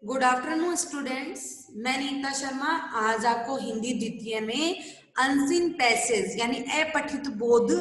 Good afternoon students. मैं नीता शर्मा आज आपको हिंदी द्वितीय में अनसीन पैसेज यानी अपठित बोध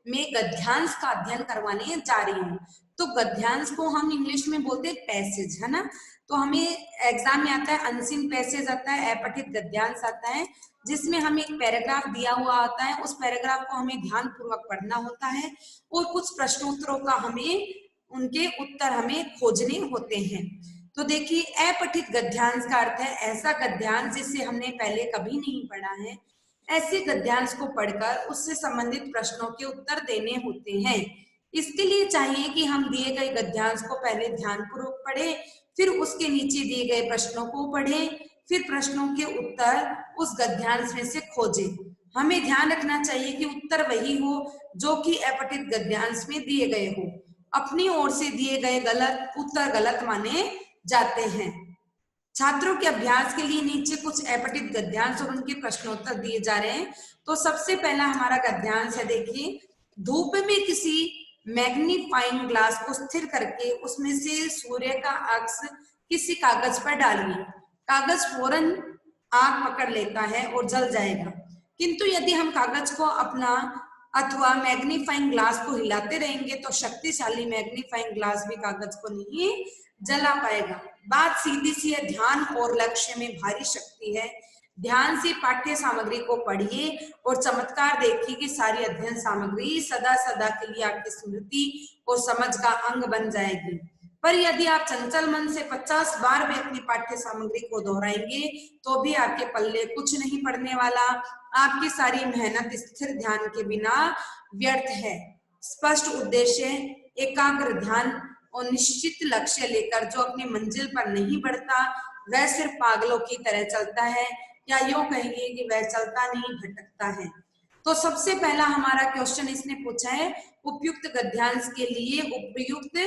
में गद्यांश का अध्ययन करवाने जा रही हूँ। तो गद्यांश को हम इंग्लिश में बोलते हैं पैसेज, है ना। तो हमें एग्जाम में आता है अनसीन पैसेज आता है, अपठित गद्यांश आता है, जिसमें हमें एक पैराग्राफ दिया हुआ आता है। उस पैराग्राफ को हमें ध्यान पूर्वक पढ़ना होता है और कुछ प्रश्नोत्तरों का उनके उत्तर हमें खोजने होते हैं। तो देखिए, अपठित गद्यांश का अर्थ है ऐसा गद्यांश जिसे हमने पहले कभी नहीं पढ़ा है। ऐसे गद्यांश को पढ़कर उससे संबंधित प्रश्नों के उत्तर देने होते हैं। इसके लिए चाहिए कि हम दिए गए गद्यांश को पहले ध्यानपूर्वक पढ़ें, फिर उसके नीचे दिए गए प्रश्नों को पढ़ें, फिर प्रश्नों के उत्तर उस गद्यांश में से खोजें। हमें ध्यान रखना चाहिए कि उत्तर वही हो जो कि अपठित गद्यांश में दिए गए हो। अपनी ओर से दिए गए गलत उत्तर गलत माने जाते हैं। छात्रों के अभ्यास के लिए नीचे कुछ अपठित गद्यांश और उनके प्रश्नोत्तर दिए जा रहे हैं। तो सबसे पहला हमारा गद्यांश है, देखिए, धूप में किसी मैग्नीफाइंग ग्लास को स्थिर करके उसमें से सूर्य का अक्स किसी कागज पर डालिए। कागज फौरन आग पकड़ लेता है और जल जाएगा, किंतु यदि हम कागज को अपना अथवा मैग्नीफाइंग ग्लास को हिलाते रहेंगे तो शक्तिशाली मैग्नीफाइंग ग्लास भी कागज को नहीं जला पाएगा। बात सीधी सी है, ध्यान और लक्ष्य में भारी शक्ति है। ध्यान से पाठ्य सामग्री को पढ़िए और चमत्कार देखिए कि सारी अध्ययन सामग्री सदा सदा के लिए आपकी स्मृति और समझ का अंग बन जाएगी। पर यदि आप चंचल मन से 50 बार भी अपनी पाठ्य सामग्री को दोहराएंगे तो भी आपके पल्ले कुछ नहीं पड़ने वाला। आपकी सारी मेहनत स्थिर ध्यान के बिना व्यर्थ है। स्पष्ट उद्देश्य, एकाग्र ध्यान और निश्चित लक्ष्य लेकर जो अपनी मंजिल पर नहीं बढ़ता वह सिर्फ पागलों की तरह चलता है, या यूं कहेंगे कि वह चलता नहीं भटकता है। तो सबसे पहला हमारा क्वेश्चन इसने पूछा है, उपयुक्त गद्यांश के लिए उपयुक्त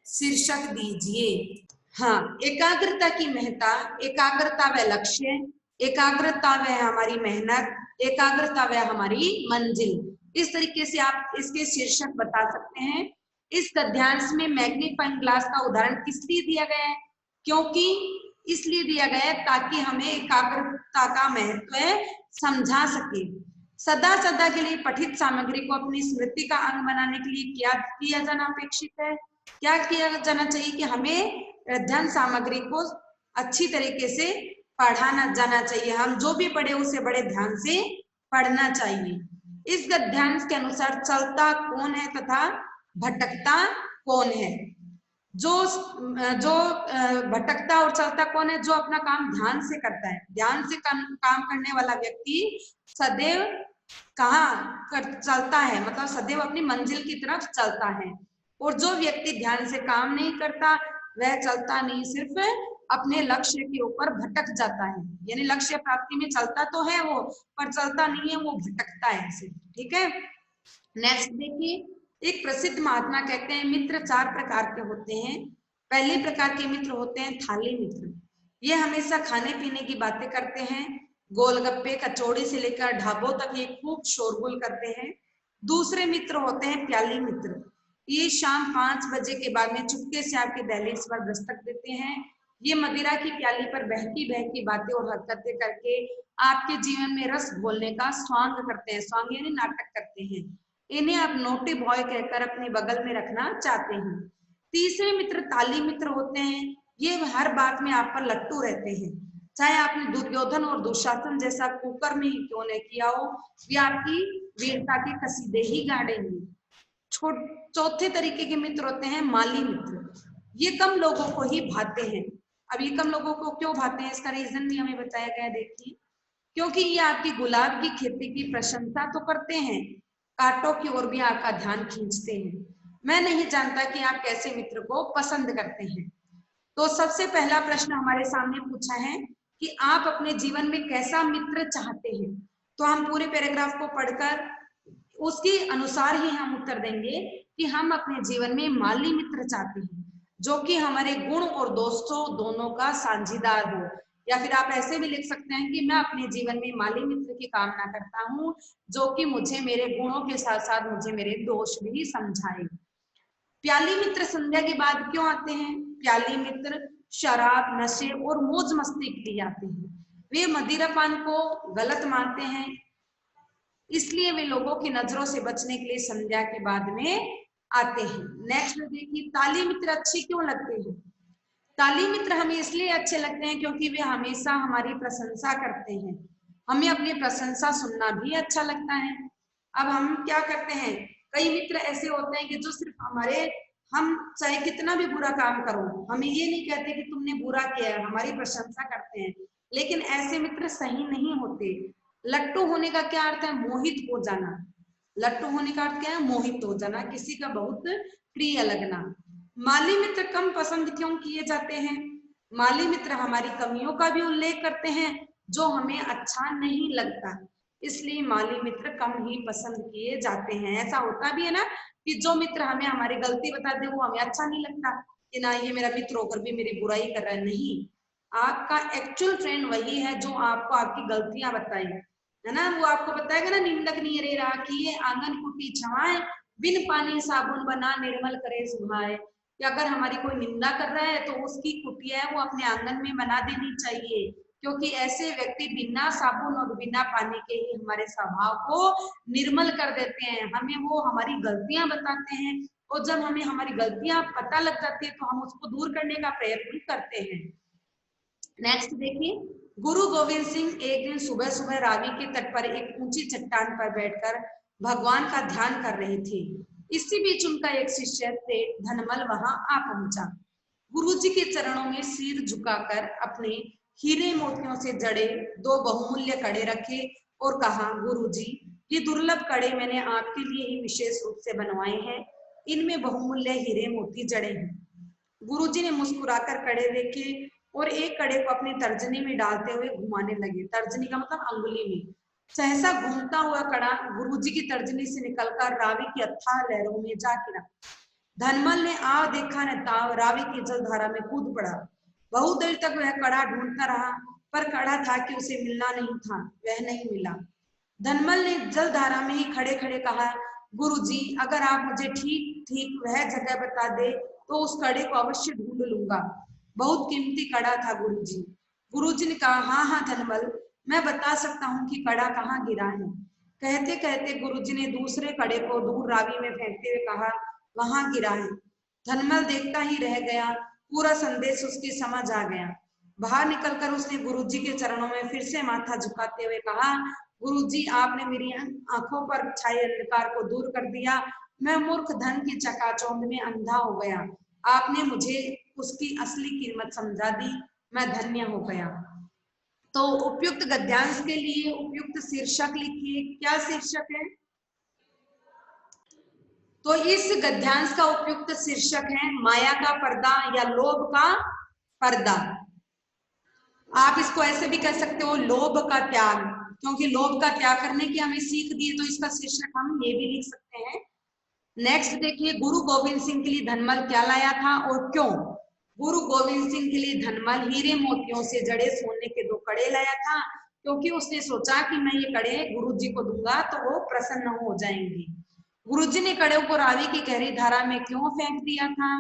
शीर्षक दीजिए। हाँ, एकाग्रता की महत्ता, एकाग्रता व लक्ष्य, एकाग्रता व हमारी मेहनत, एकाग्रता व हमारी मंजिल। इस तरीके से आप इसके शीर्षक बता सकते हैं। इस गद्यांश में मैग्नीफाइंग ग्लास का उदाहरण किस लिए दिया गया है? क्योंकि इसलिए दिया गया है ताकि हमें एकाग्रता का महत्व समझा सके। सदा सदा के लिए पठित सामग्री को अपनी स्मृति का अंग बनाने के लिए क्या किया जाना अपेक्षित है? क्या किया जाना चाहिए कि हमें अध्ययन सामग्री को अच्छी तरीके से पढ़ाना जाना चाहिए। हम जो भी पढ़े उसे बड़े ध्यान से पढ़ना चाहिए। इस गद्यांश के अनुसार चलता कौन है तथा भटकता कौन है? जो जो भटकता और चलता कौन है? जो अपना काम ध्यान से करता है। ध्यान से काम करने वाला व्यक्ति सदैव कहाँ चलता है, मतलब सदैव अपनी मंजिल की तरफ चलता है। और जो व्यक्ति ध्यान से काम नहीं करता वह चलता नहीं, सिर्फ अपने लक्ष्य के ऊपर भटक जाता है। यानी लक्ष्य प्राप्ति में चलता तो है वो, पर चलता नहीं है, वो भटकता है सिर्फ। ठीक है, नेक्स्ट देखिए, एक प्रसिद्ध महात्मा कहते हैं मित्र 4 प्रकार के होते हैं। पहले प्रकार के मित्र होते हैं थाली मित्र। ये हमेशा खाने पीने की बातें करते हैं, गोलगप्पे कचौड़ी से लेकर ढाबों तक ये खूब शोरगुल करते हैं। दूसरे मित्र होते हैं प्याली मित्र। ये शाम 5 बजे के बाद में चुपके से आपके दहलीज पर दस्तक देते हैं। ये मदिरा की प्याली पर बहकी बहकी बातें और हरकतें करके आपके जीवन में रस घोलने का स्वांग करते हैं। स्वांग यानी नाटक करते हैं। इन्हें आप नोटी बॉय कहकर अपने बगल में रखना चाहते हैं। तीसरे मित्र ताली मित्र होते हैं। ये हर बात में आप पर लट्टू रहते हैं, चाहे आपने दुर्योधन और दुशासन जैसा कुकर्म ही क्यों न किया हो, ये आपकी वीरता के कसीदे ही गाड़ेंगे। चौथे तरीके के मित्र होते हैं माली मित्र। ये कम लोगों को ही भाते हैं। अब ये कम लोगों को क्यों भाते हैं, इसका रीजन भी हमें बताया गया। देखिए, क्योंकि ये आपकी गुलाब की खेती की प्रशंसा तो करते हैं, कांटों की ओर भी आपका ध्यान खींचते हैं। मैं नहीं जानता कि आप कैसे मित्र को पसंद करते हैं। तो सबसे पहला प्रश्न हमारे सामने पूछा है कि आप अपने जीवन में कैसा मित्र चाहते हैं। तो हम पूरे पैराग्राफ को पढ़कर उसके अनुसार ही हम उत्तर देंगे कि हम अपने जीवन में माली मित्र चाहते हैं, जो कि हमारे गुण और दोस्तों दोनों का साझीदार हो। या फिर आप ऐसे भी लिख सकते हैं कि मैं अपने जीवन में माली मित्र की कामना करता हूँ, जो कि मुझे मेरे गुणों के साथ साथ मुझे मेरे दोष भी समझाए। प्याली मित्र संध्या के बाद क्यों आते हैं? प्याली मित्र शराब, नशे और मौज मस्ती के लिए आते हैं। वे मदिरापान को गलत मानते हैं, इसलिए वे लोगों की नजरों से बचने के लिए संध्या के बाद में आते हैं। नेक्स्ट देखिए, ताली मित्र अच्छे क्यों लगते हैं? ताली मित्र हमें इसलिए अच्छे लगते हैं क्योंकि वे हमेशा हमारी प्रशंसा करते हैं। हमें अपनी प्रशंसा सुनना भी अच्छा लगता है। अब हम क्या करते हैं, कई मित्र ऐसे होते हैं कि जो सिर्फ हमारे, हम चाहे कितना भी बुरा काम करो, हमें ये नहीं कहते कि तुमने बुरा किया है, हमारी प्रशंसा करते हैं। लेकिन ऐसे मित्र सही नहीं होते। लट्टू होने का क्या अर्थ है? मोहित हो जाना। लट्टू होने का अर्थ क्या है? मोहित हो जाना, किसी का बहुत प्रिय लगना। माली मित्र कम पसंद क्यों किए जाते हैं? माली मित्र हमारी कमियों का भी उल्लेख करते हैं जो हमें अच्छा नहीं लगता, इसलिए माली मित्र कम ही पसंद किए जाते हैं। ऐसा होता भी है ना कि जो मित्र हमें हमारी गलती बता दे वो हमें अच्छा नहीं लगता कि ना ये मेरा मित्र होकर भी मेरी बुराई कर रहा है। नहीं, आपका एक्चुअल फ्रेंड वही है जो आपको आपकी गलतियां बताए, है ना। वो आपको बताएगा ना, निंदक नहीं रे राखी ये आंगन कुटी छाए, बिन पानी साबुन बना निर्मल करे सुहाए। कि अगर हमारी कोई निंदा कर रहा है तो उसकी कुटिया है वो अपने आंगन में बना देनी चाहिए, क्योंकि ऐसे व्यक्ति बिना साबुन और बिना पानी के ही हमारे स्वभाव को निर्मल कर देते हैं। हमें वो हमारी गलतियां बताते हैं, और जब हमें हमारी गलतियां पता लग जाती है तो हम उसको दूर करने का प्रयत्न करते हैं। नेक्स्ट देखिए, गुरु गोविंद सिंह एक दिन सुबह सुबह रावी के तट पर एक ऊंची चट्टान पर बैठकर भगवान का ध्यान कर रहे थे। इसी बीच उनका एक शिष्य सेठ धनमल वहां आ पहुंचा। गुरुजी के चरणों में सिर झुकाकर अपने हीरे मोतियों से जड़े दो बहुमूल्य कड़े रखे और कहा, गुरुजी, ये दुर्लभ कड़े मैंने आपके लिए ही विशेष रूप से बनवाए हैं। इनमें बहुमूल्य हीरे मोती जड़े हैं। गुरुजी ने मुस्कुराकर कड़े देखे और एक कड़े को अपनी तर्जनी में डालते हुए घुमाने लगे। तर्जनी का मतलब अंगुली में। सहसा घूमता हुआ कड़ा गुरुजी की तर्जनी से निकलकर रावी की अथाह लहरों में जा गिरा। धनमल ने आ देखा न ताव रावी की जलधारा में कूद पड़ा। बहुत देर तक वह कड़ा ढूंढता रहा, पर कड़ा था कि उसे मिलना नहीं था, वह नहीं मिला। धनमल ने जलधारा में ही खड़े खड़े कहा, गुरुजी, अगर आप मुझे ठीक ठीक वह जगह बता दे तो उस कड़े को अवश्य ढूंढ लूंगा। बहुत कीमती कड़ा था गुरुजी। गुरुजी ने कहा, हाँ हाँ धनमल, मैं बता सकता हूँ कि कड़ा कहाँ गिरा है। कहते कहते गुरुजी ने दूसरे कड़े को दूर रावी में फेंकते हुए कहा, वहां गिरा है। धनमल देखता ही रह गया। पूरा संदेश उसकी समझ आ गया। बाहर निकलकर उसने गुरुजी के चरणों में फिर से माथा झुकाते हुए कहा, गुरुजी, आपने मेरी आंखों पर छाए अंधकार को दूर कर दिया। मैं मूर्ख धन की चकाचौंध में अंधा हो गया। आपने मुझे उसकी असली कीमत समझा दी। मैं धन्य हो गया। तो उपयुक्त गद्यांश के लिए उपयुक्त शीर्षक लिखिए। क्या शीर्षक है? तो इस गद्यांश का उपयुक्त शीर्षक है माया का पर्दा या लोभ का पर्दा। आप इसको ऐसे भी कह सकते हो, लोभ का त्याग, क्योंकि लोभ का त्याग करने की हमें सीख दी है, तो इसका शीर्षक हम ये भी लिख सकते हैं। नेक्स्ट देखिए, गुरु गोविंद सिंह के लिए धनमल क्या लाया था और क्यों? गुरु गोविंद सिंह के लिए धनमल हीरे मोतियों से जड़े सोने के दो कड़े लाया था, क्योंकि उसने सोचा कि मैं ये कड़े गुरुजी को दूंगा तो वो प्रसन्न हो जाएंगे। गुरुजी ने कड़ों को रावी की गहरी धारा में क्यों फेंक दिया था?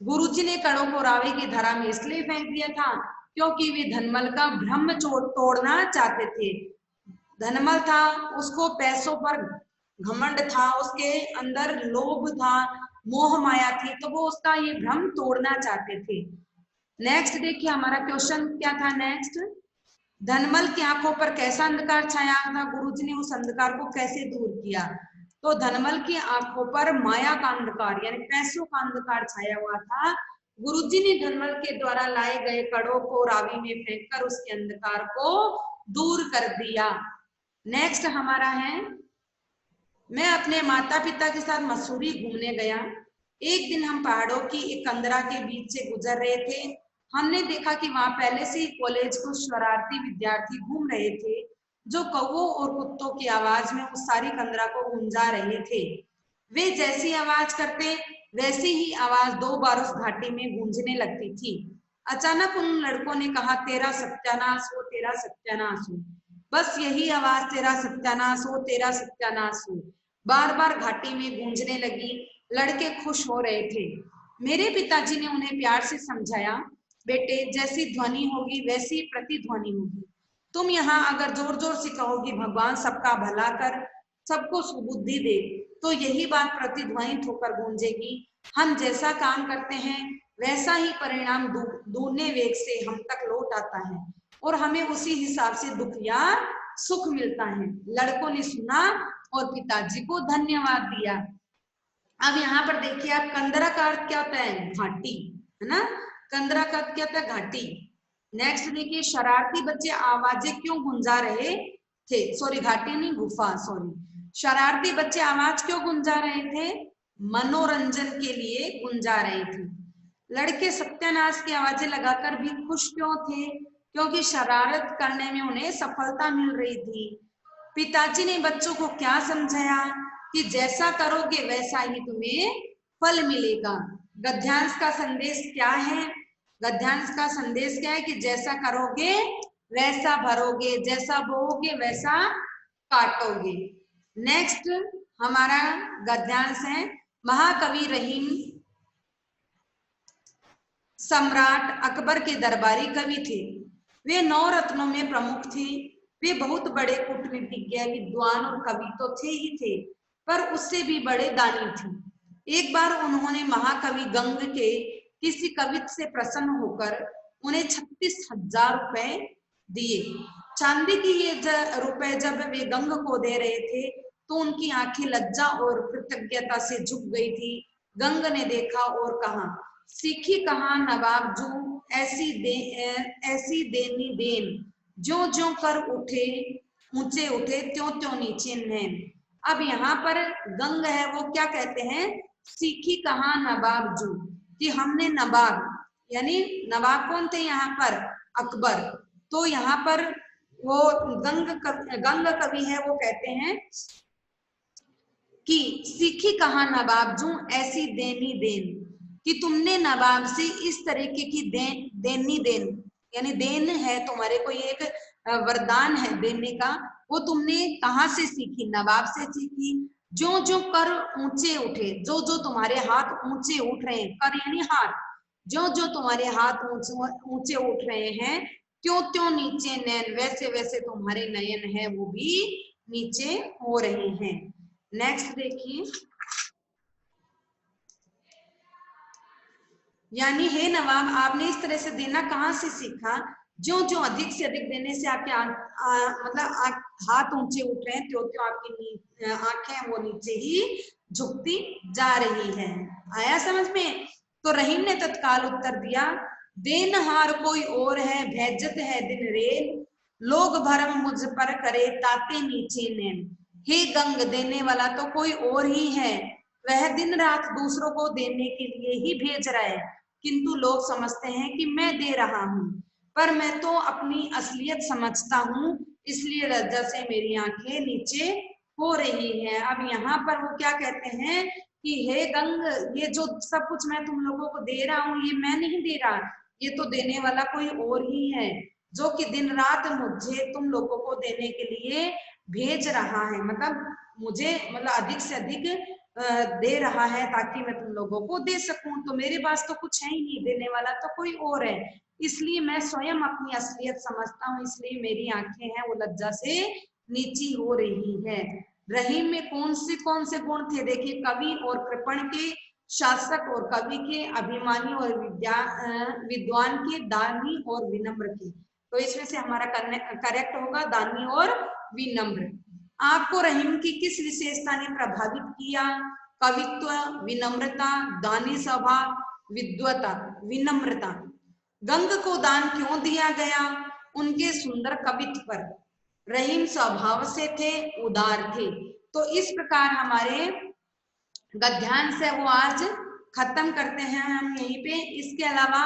गुरुजी ने कड़ों को रावी की धारा में इसलिए फेंक दिया था क्योंकि वे धनमल का भ्रम तोड़ना चाहते थे। धनमल था, उसको पैसों पर घमंड था, उसके अंदर लोभ था, मोह माया थी, तो वो उसका ये भ्रम तोड़ना चाहते थे। नेक्स्ट देखिए, हमारा क्वेश्चन क्या था? नेक्स्ट, धनमल की आंखों पर कैसा अंधकार छाया था? गुरुजी ने उस अंधकार को कैसे दूर किया? तो धनमल की आंखों पर माया का अंधकार यानी पैसों का अंधकार छाया हुआ था। गुरुजी ने धनमल के द्वारा लाए गए कड़ों को रावी में फेंककर उसके अंधकार को दूर कर दिया। नेक्स्ट हमारा है, मैं अपने माता पिता के साथ मसूरी घूमने गया। एक दिन हम पहाड़ों की एक कंदरा के बीच से गुजर रहे थे। हमने देखा कि वहां पहले से ही कॉलेज को शरारती विद्यार्थी घूम रहे थे, जो कौवों और कुत्तों की आवाज में उस सारी कंदरा को गूंजा रहे थे। वे जैसी आवाज करते वैसी ही आवाज दो बार उस घाटी में गूंजने लगती थी। अचानक उन लड़कों ने कहा, तेरा सत्यानाश हो, तेरा सत्यानाश हो। बस यही आवाज, तेरा सत्यानाश हो, तेरा सत्यानाश हो, बार बार घाटी में गूंजने लगी। लड़के खुश हो रहे थे। मेरे पिताजी ने उन्हें प्यार से समझाया, बेटे जैसी ध्वनि होगी वैसी प्रतिध्वनि होगी। तुम यहाँ अगर जोर जोर से कहोगी भगवान सबका भला कर, सबको सुबुद्धि दे, तो यही बात प्रतिध्वनित होकर गूंजेगी। हम जैसा काम करते हैं वैसा ही परिणाम दूने वेग से हम तक लौट आता है और हमें उसी हिसाब से दुख या सुख मिलता है। लड़कों ने सुना और पिताजी को धन्यवाद दिया। अब यहाँ पर देखिए आप, कंदरा का अर्थ क्या होता है? घाटी, है ना। कंदरा का अर्थ क्या होता है? घाटी। नेक्स्ट देखिए, शरारती बच्चे आवाजें क्यों गुंजा रहे थे? सॉरी, घाटी नहीं, गुफा, सॉरी। शरारती बच्चे आवाज क्यों गुंजा रहे थे? मनोरंजन के लिए गुंजा रहे थे। लड़के सत्यानाश की आवाजें लगाकर भी खुश क्यों थे? क्योंकि शरारत करने में उन्हें सफलता मिल रही थी। पिताजी ने बच्चों को क्या समझाया कि जैसा करोगे वैसा ही तुम्हें फल मिलेगा। गद्यांश का संदेश क्या है? गद्यांश का संदेश क्या है कि जैसा करोगे वैसा भरोगे, जैसा बोओगे वैसा काटोगे। नेक्स्ट हमारा गद्यांश है, महाकवि रहीम सम्राट अकबर के दरबारी कवि थे। वे 9 रत्नों में प्रमुख थे। वे बहुत बड़े कूटनीतिज्ञ, विद्वान और कवि तो थे ही थे, पर उससे भी बड़े दानी थे। एक बार उन्होंने महाकवि गंग के किसी कवित से प्रसन्न होकर उन्हें 36,000 रुपए दिए। चांदी की ये रुपए जब वे गंग को दे रहे थे तो उनकी आंखें लज्जा और कृतज्ञता से झुक गई थी। गंग ने देखा और कहा, सीखी कहाँ नवाब जू, ऐसी देनी देन, जो जो कर उठे ऊंचे उठे, त्यों त्यों नीचे नैन। अब यहाँ पर गंग है वो क्या कहते हैं? सीखी कहाँ नवाब जू, कि हमने नवाब, यानी नवाब कौन थे यहाँ पर? अकबर। तो यहाँ पर वो गंग कवि है वो कहते हैं कि सीखी कहाँ नवाब जू, ऐसी देनी देन, कि तुमने नवाब से इस तरीके की देनी देन, यानी देन है तुम्हारे को, ये एक वरदान है देने का, वो तुमने कहाँ से सीखी? नवाब से सीखी। जो जो कर ऊंचे उठे, जो जो तुम्हारे हाथ ऊंचे उठ रहे हैं, कर यानी हाथ, जो जो तुम्हारे हाथ ऊंचे उठ रहे हैं, त्यों त्यों नीचे नैन, वैसे वैसे तुम्हारे नयन है वो भी नीचे हो रहे हैं। नेक्स्ट देखिए, यानी हे नवाब, आपने इस तरह से देना कहाँ से सीखा? जो जो अधिक से अधिक देने से आपके मतलब हाथ ऊंचे उठ रहे हैं, त्यों त्यों आपकी आंखें वो नीचे ही झुकती जा रही है। आया समझ में? तो रहीम ने तत्काल उत्तर दिया, देनहार कोई और है, भेजत है दिन रेल, लोग भरम मुझ पर करे, ताते नीचे नैन। हे गंग, देने वाला तो कोई और ही है, वह दिन रात दूसरों को देने के लिए ही भेज रहा है, किंतु लोग समझते हैं कि मैं दे रहा हूँ, पर मैं तो अपनी असलियत समझता हूँ, इसलिए लज्जा से मेरी आंखें नीचे हो रही है। अब यहाँ पर वो क्या कहते हैं कि हे गंग, ये जो सब कुछ मैं तुम लोगों को दे रहा हूँ, ये मैं नहीं दे रहा, ये तो देने वाला कोई और ही है, जो कि दिन रात मुझे तुम लोगों को देने के लिए भेज रहा है। मतलब मुझे अधिक से अधिक दे रहा है ताकि मैं तुम लोगों को दे सकूं। तो मेरे पास तो कुछ है ही नहीं, देने वाला तो कोई और है, इसलिए मैं स्वयं अपनी असलियत समझता हूँ, इसलिए मेरी आंखें हैं वो लज्जा से नीची हो रही है। रहीम में कौन से गुण थे? देखिए, कवि और कृपण के, शासक और कवि के, अभिमानी और विद्वान के, दानी और विनम्र के। तो इसमें से हमारा करेक्ट होगा दानी और विनम्र। आपको रहीम की किस विशेषता ने प्रभावित किया? कवित्व, विनम्रता, दानी स्वभाव, विद्वता, विनम्रता। गंग को दान क्यों दिया गया? उनके सुंदर कवित्व पर। रहीम स्वभाव से थे, उदार थे। तो इस प्रकार हमारे गद्यांश है वो आज खत्म करते हैं हम यहीं पे। इसके अलावा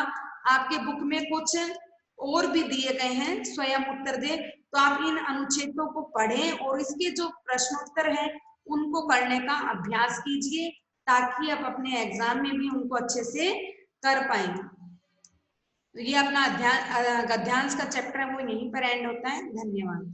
आपके बुक में कुछ और भी दिए गए हैं, स्वयं उत्तर दे, तो आप इन अनुच्छेदों को पढ़ें और इसके जो प्रश्नोत्तर हैं उनको करने का अभ्यास कीजिए, ताकि आप अपने एग्जाम में भी उनको अच्छे से कर पाए। तो ये अपना गद्यांश का चैप्टर है वो यहीं पर एंड होता है। धन्यवाद।